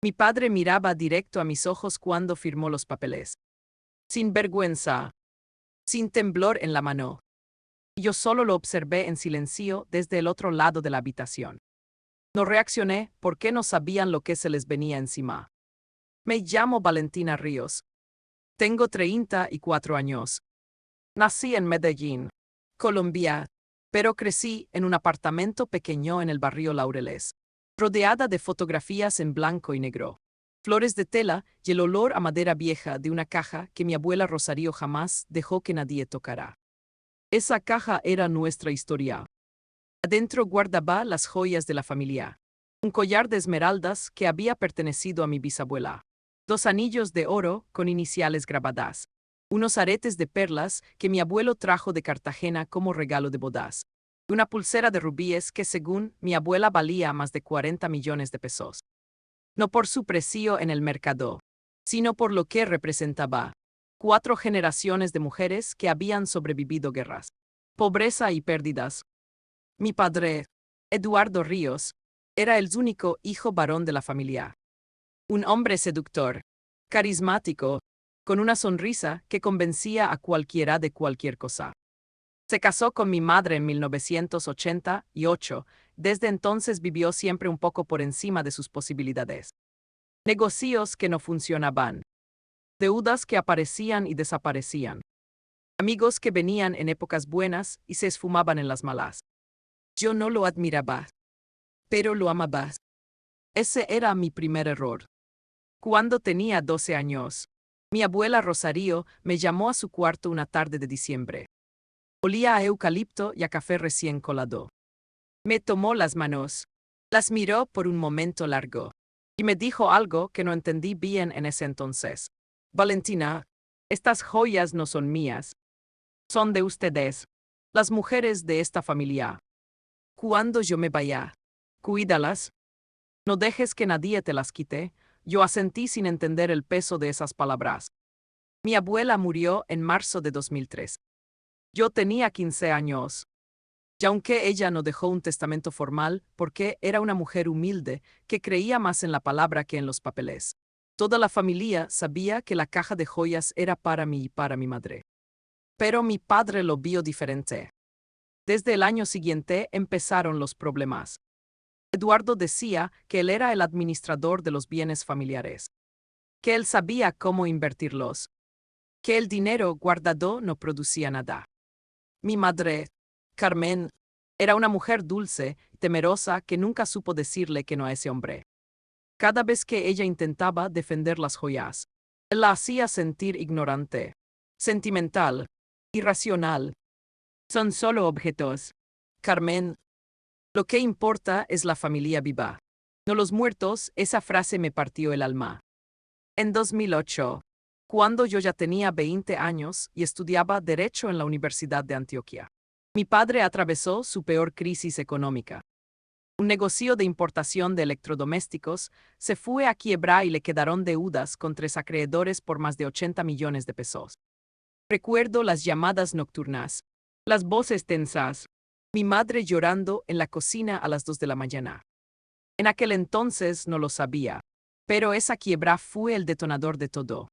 Mi padre miraba directo a mis ojos cuando firmó los papeles. Sin vergüenza, sin temblor en la mano. Yo solo lo observé en silencio desde el otro lado de la habitación. No reaccioné porque no sabían lo que se les venía encima. Me llamo Valentina Ríos. Tengo 34 años. Nací en Medellín, Colombia, pero crecí en un apartamento pequeño en el barrio Laureles, rodeada de fotografías en blanco y negro, flores de tela y el olor a madera vieja de una caja que mi abuela Rosario jamás dejó que nadie tocara. Esa caja era nuestra historia. Adentro guardaba las joyas de la familia. Un collar de esmeraldas que había pertenecido a mi bisabuela. 2 anillos de oro con iniciales grabadas. Unos aretes de perlas que mi abuelo trajo de Cartagena como regalo de bodas. Una pulsera de rubíes que según mi abuela valía más de 40 millones de pesos. No por su precio en el mercado, sino por lo que representaba. 4 generaciones de mujeres que habían sobrevivido guerras, pobreza y pérdidas. Mi padre, Eduardo Ríos, era el único hijo varón de la familia. Un hombre seductor, carismático, con una sonrisa que convencía a cualquiera de cualquier cosa. Se casó con mi madre en 1988, desde entonces vivió siempre un poco por encima de sus posibilidades. Negocios que no funcionaban. Deudas que aparecían y desaparecían. Amigos que venían en épocas buenas y se esfumaban en las malas. Yo no lo admiraba, pero lo amaba. Ese era mi primer error. Cuando tenía 12 años, mi abuela Rosario me llamó a su cuarto una tarde de diciembre. Olía a eucalipto y a café recién colado. Me tomó las manos, las miró por un momento largo, y me dijo algo que no entendí bien en ese entonces. Valentina, estas joyas no son mías. Son de ustedes, las mujeres de esta familia. Cuando yo me vaya, cuídalas. No dejes que nadie te las quite. Yo asentí sin entender el peso de esas palabras. Mi abuela murió en marzo de 2003. Yo tenía 15 años. Y aunque ella no dejó un testamento formal, porque era una mujer humilde que creía más en la palabra que en los papeles, toda la familia sabía que la caja de joyas era para mí y para mi madre. Pero mi padre lo vio diferente. Desde el año siguiente empezaron los problemas. Eduardo decía que él era el administrador de los bienes familiares, que él sabía cómo invertirlos, que el dinero guardado no producía nada. Mi madre, Carmen, era una mujer dulce, temerosa, que nunca supo decirle que no a ese hombre. Cada vez que ella intentaba defender las joyas, él la hacía sentir ignorante, sentimental, irracional. Son solo objetos, Carmen. Lo que importa es la familia viva, no los muertos. Esa frase me partió el alma. En 2008, cuando yo ya tenía 20 años y estudiaba Derecho en la Universidad de Antioquia, mi padre atravesó su peor crisis económica. Un negocio de importación de electrodomésticos se fue a quiebra y le quedaron deudas con 3 acreedores por más de 80 millones de pesos. Recuerdo las llamadas nocturnas, las voces tensas, mi madre llorando en la cocina a las 2 de la mañana. En aquel entonces no lo sabía, pero esa quiebra fue el detonador de todo.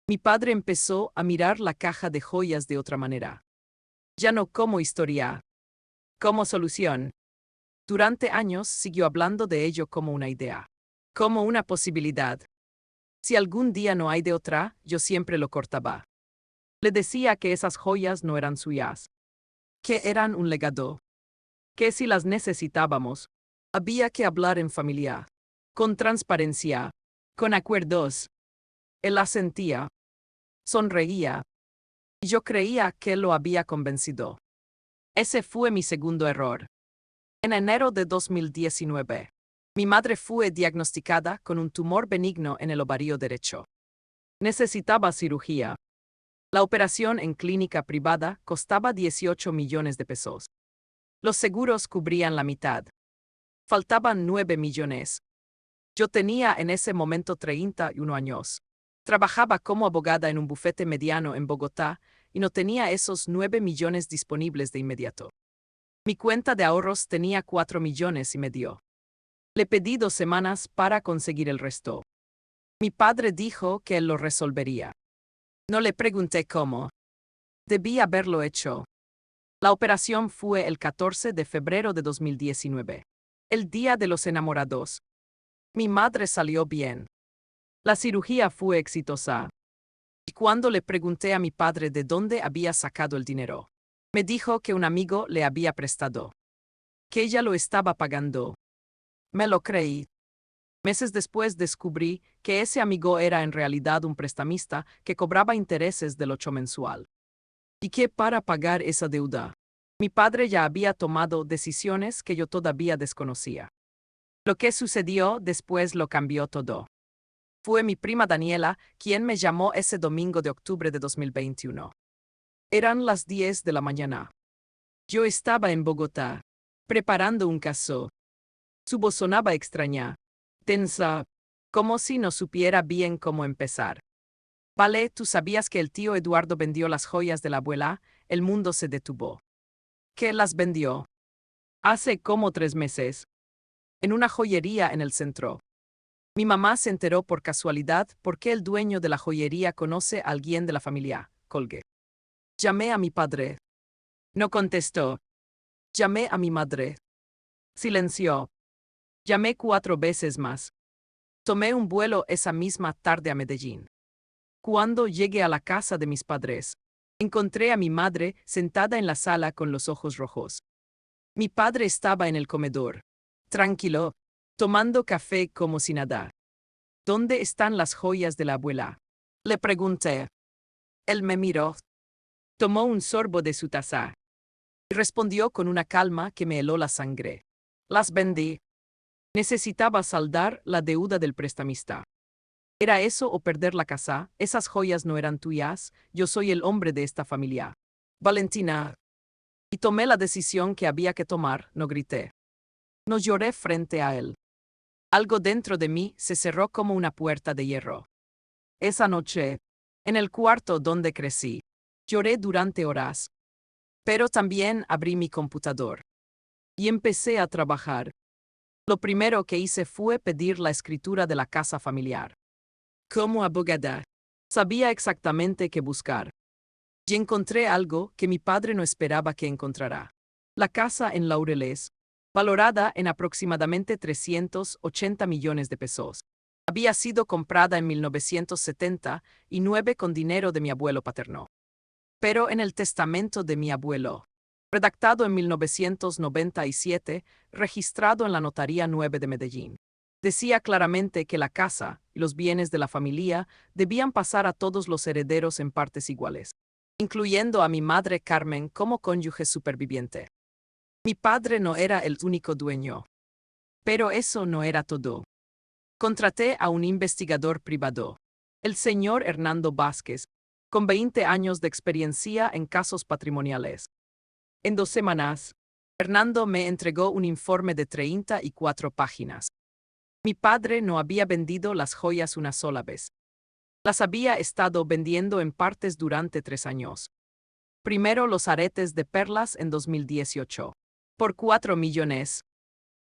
Mi padre empezó a mirar la caja de joyas de otra manera. Ya no como historia, como solución. Durante años siguió hablando de ello como una idea, como una posibilidad. Si algún día no hay de otra, yo siempre lo cortaba. Le decía que esas joyas no eran suyas, que eran un legado, que si las necesitábamos, había que hablar en familia, con transparencia, con acuerdos. Él asentía, sonreía, y yo creía que él lo había convencido. Ese fue mi segundo error. En enero de 2019, mi madre fue diagnosticada con un tumor benigno en el ovario derecho. Necesitaba cirugía. La operación en clínica privada costaba 18 millones de pesos. Los seguros cubrían la mitad. Faltaban 9 millones. Yo tenía en ese momento 31 años. Trabajaba como abogada en un bufete mediano en Bogotá y no tenía esos 9 millones disponibles de inmediato. Mi cuenta de ahorros tenía 4 millones y medio. Le pedí 2 semanas para conseguir el resto. Mi padre dijo que él lo resolvería. No le pregunté cómo. Debí haberlo hecho. La operación fue el 14 de febrero de 2019, el día de los enamorados. Mi madre salió bien. La cirugía fue exitosa. Y cuando le pregunté a mi padre de dónde había sacado el dinero, me dijo que un amigo le había prestado, que ella lo estaba pagando. Me lo creí. Meses después descubrí que ese amigo era en realidad un prestamista que cobraba intereses del 8 mensual. Y que para pagar esa deuda, mi padre ya había tomado decisiones que yo todavía desconocía. Lo que sucedió después lo cambió todo. Fue mi prima Daniela quien me llamó ese domingo de octubre de 2021. Eran las 10 de la mañana. Yo estaba en Bogotá, preparando un caso. Su voz sonaba extraña, tensa, como si no supiera bien cómo empezar. Vale, tú sabías que el tío Eduardo vendió las joyas de la abuela, el mundo se detuvo. ¿Qué las vendió? Hace como 3 meses. En una joyería en el centro. Mi mamá se enteró por casualidad porque el dueño de la joyería conoce a alguien de la familia. Colgué. Llamé a mi padre. No contestó. Llamé a mi madre. Silenció. Llamé 4 veces más. Tomé un vuelo esa misma tarde a Medellín. Cuando llegué a la casa de mis padres, encontré a mi madre sentada en la sala con los ojos rojos. Mi padre estaba en el comedor, tranquilo, tomando café como si nada. ¿Dónde están las joyas de la abuela? Le pregunté. Él me miró. Tomó un sorbo de su taza. Y respondió con una calma que me heló la sangre. Las vendí. Necesitaba saldar la deuda del prestamista. ¿Era eso o perder la casa? Esas joyas no eran tuyas, yo soy el hombre de esta familia. Valentina. Y tomé la decisión que había que tomar, no grité. No lloré frente a él. Algo dentro de mí se cerró como una puerta de hierro. Esa noche, en el cuarto donde crecí, lloré durante horas. Pero también abrí mi computador. Y empecé a trabajar. Lo primero que hice fue pedir la escritura de la casa familiar. Como abogada, sabía exactamente qué buscar. Y encontré algo que mi padre no esperaba que encontrara. La casa en Laureles, valorada en aproximadamente 380 millones de pesos. Había sido comprada en 1979 con dinero de mi abuelo paterno. Pero en el testamento de mi abuelo, redactado en 1997, registrado en la Notaría 9 de Medellín, decía claramente que la casa y los bienes de la familia debían pasar a todos los herederos en partes iguales, incluyendo a mi madre Carmen como cónyuge superviviente. Mi padre no era el único dueño. Pero eso no era todo. Contraté a un investigador privado, el señor Hernando Vázquez, con 20 años de experiencia en casos patrimoniales. En 2 semanas, Hernando me entregó un informe de 34 páginas. Mi padre no había vendido las joyas una sola vez. Las había estado vendiendo en partes durante 3 años. Primero los aretes de perlas en 2018, por 4 millones.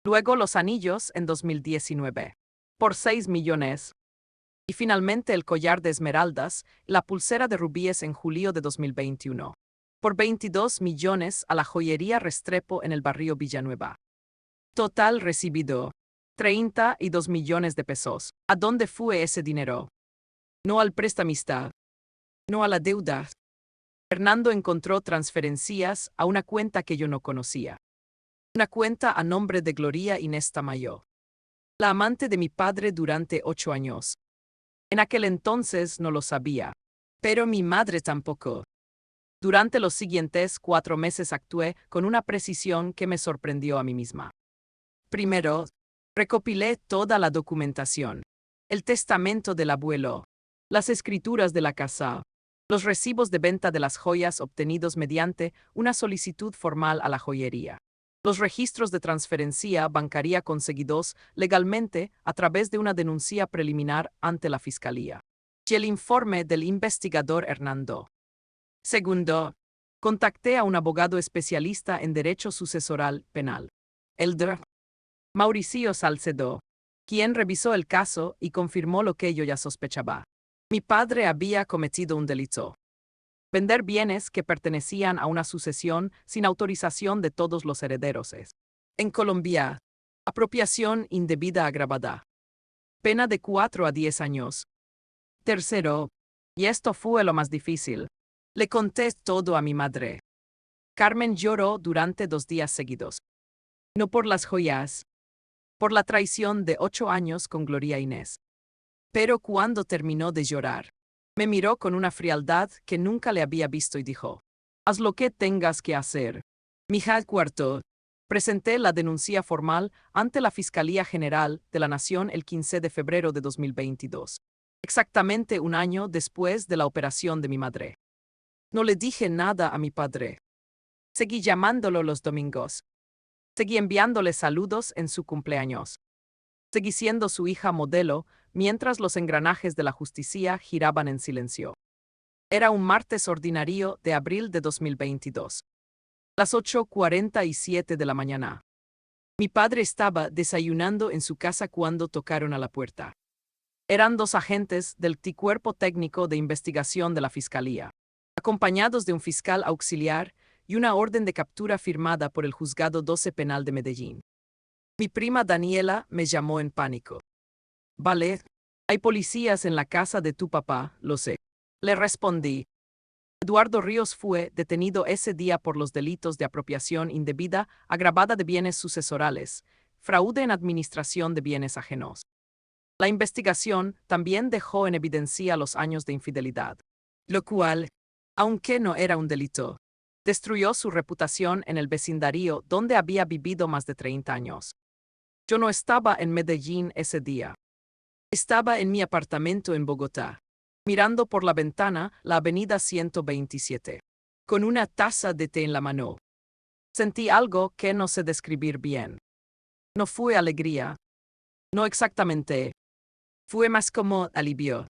Luego los anillos en 2019, por 6 millones. Y finalmente el collar de esmeraldas, la pulsera de rubíes en julio de 2021, por 22 millones a la joyería Restrepo en el barrio Villanueva. Total recibido, 32 millones de pesos. ¿A dónde fue ese dinero? No al prestamista. No a la deuda. Hernando encontró transferencias a una cuenta que yo no conocía. Una cuenta a nombre de Gloria Inés Tamayo, la amante de mi padre durante 8 años. En aquel entonces no lo sabía. Pero mi madre tampoco. Durante los siguientes 4 meses actué con una precisión que me sorprendió a mí misma. Primero, recopilé toda la documentación. El testamento del abuelo, las escrituras de la casa, los recibos de venta de las joyas obtenidos mediante una solicitud formal a la joyería, los registros de transferencia bancaria conseguidos legalmente a través de una denuncia preliminar ante la Fiscalía, y el informe del investigador Hernando. Segundo, contacté a un abogado especialista en derecho sucesoral penal, el Dr. Mauricio Salcedo, quien revisó el caso y confirmó lo que yo ya sospechaba. Mi padre había cometido un delito. Vender bienes que pertenecían a una sucesión sin autorización de todos los herederos. En Colombia, apropiación indebida agravada. Pena de 4 a 10 años. Tercero, y esto fue lo más difícil, le conté todo a mi madre. Carmen lloró durante 2 días seguidos. No por las joyas, por la traición de 8 años con Gloria Inés. Pero cuando terminó de llorar, me miró con una frialdad que nunca le había visto y dijo: haz lo que tengas que hacer. Mija. Cuarto, presenté la denuncia formal ante la Fiscalía General de la Nación el 15 de febrero de 2022, exactamente un año después de la operación de mi madre. No le dije nada a mi padre. Seguí llamándolo los domingos. Seguí enviándole saludos en su cumpleaños. Seguí siendo su hija modelo mientras los engranajes de la justicia giraban en silencio. Era un martes ordinario de abril de 2022. Las 8:47 de la mañana. Mi padre estaba desayunando en su casa cuando tocaron a la puerta. Eran 2 agentes del Cuerpo Técnico de Investigación de la Fiscalía, acompañados de un fiscal auxiliar y una orden de captura firmada por el Juzgado 12 Penal de Medellín. Mi prima Daniela me llamó en pánico. Vale, hay policías en la casa de tu papá, lo sé. Le respondí. Eduardo Ríos fue detenido ese día por los delitos de apropiación indebida agravada de bienes sucesorales, fraude en administración de bienes ajenos. La investigación también dejó en evidencia los años de infidelidad, lo cual, aunque no era un delito, destruyó su reputación en el vecindario donde había vivido más de 30 años. Yo no estaba en Medellín ese día. Estaba en mi apartamento en Bogotá, mirando por la ventana la avenida 127, con una taza de té en la mano. Sentí algo que no sé describir bien. No fue alegría. No exactamente. Fue más como alivio.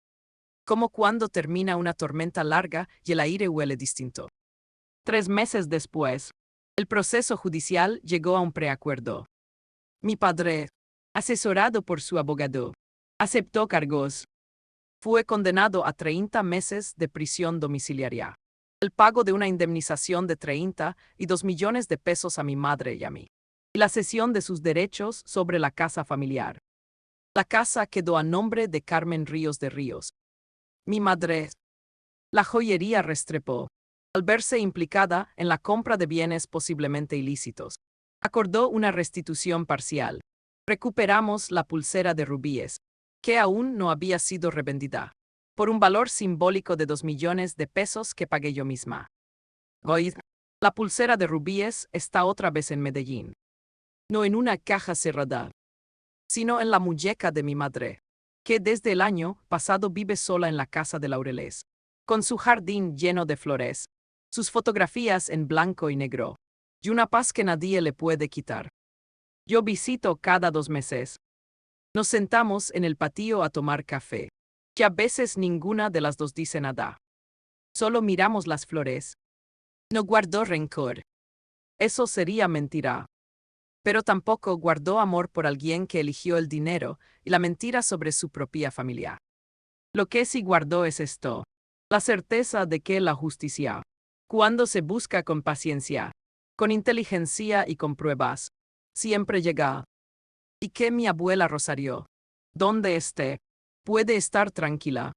Como cuando termina una tormenta larga y el aire huele distinto. 3 meses después, el proceso judicial llegó a un preacuerdo. Mi padre, asesorado por su abogado, aceptó cargos. Fue condenado a 30 meses de prisión domiciliaria, el pago de una indemnización de 32 millones de pesos a mi madre y a mí, y la cesión de sus derechos sobre la casa familiar. La casa quedó a nombre de Carmen Ríos de Ríos. Mi madre. La joyería Restrepo, al verse implicada en la compra de bienes posiblemente ilícitos, acordó una restitución parcial. Recuperamos la pulsera de rubíes, que aún no había sido revendida, por un valor simbólico de 2 millones de pesos que pagué yo misma. Hoy, la pulsera de rubíes está otra vez en Medellín. No en una caja cerrada, sino en la muñeca de mi madre, que desde el año pasado vive sola en la casa de Laureles, con su jardín lleno de flores, sus fotografías en blanco y negro, y una paz que nadie le puede quitar. Yo visito cada 2 meses. Nos sentamos en el patio a tomar café, que a veces ninguna de las dos dice nada. Solo miramos las flores. No guardó rencor. Eso sería mentira. Pero tampoco guardó amor por alguien que eligió el dinero y la mentira sobre su propia familia. Lo que sí guardó es esto: la certeza de que la justicia, cuando se busca con paciencia, con inteligencia y con pruebas, siempre llega. Y que mi abuela Rosario, donde esté, puede estar tranquila.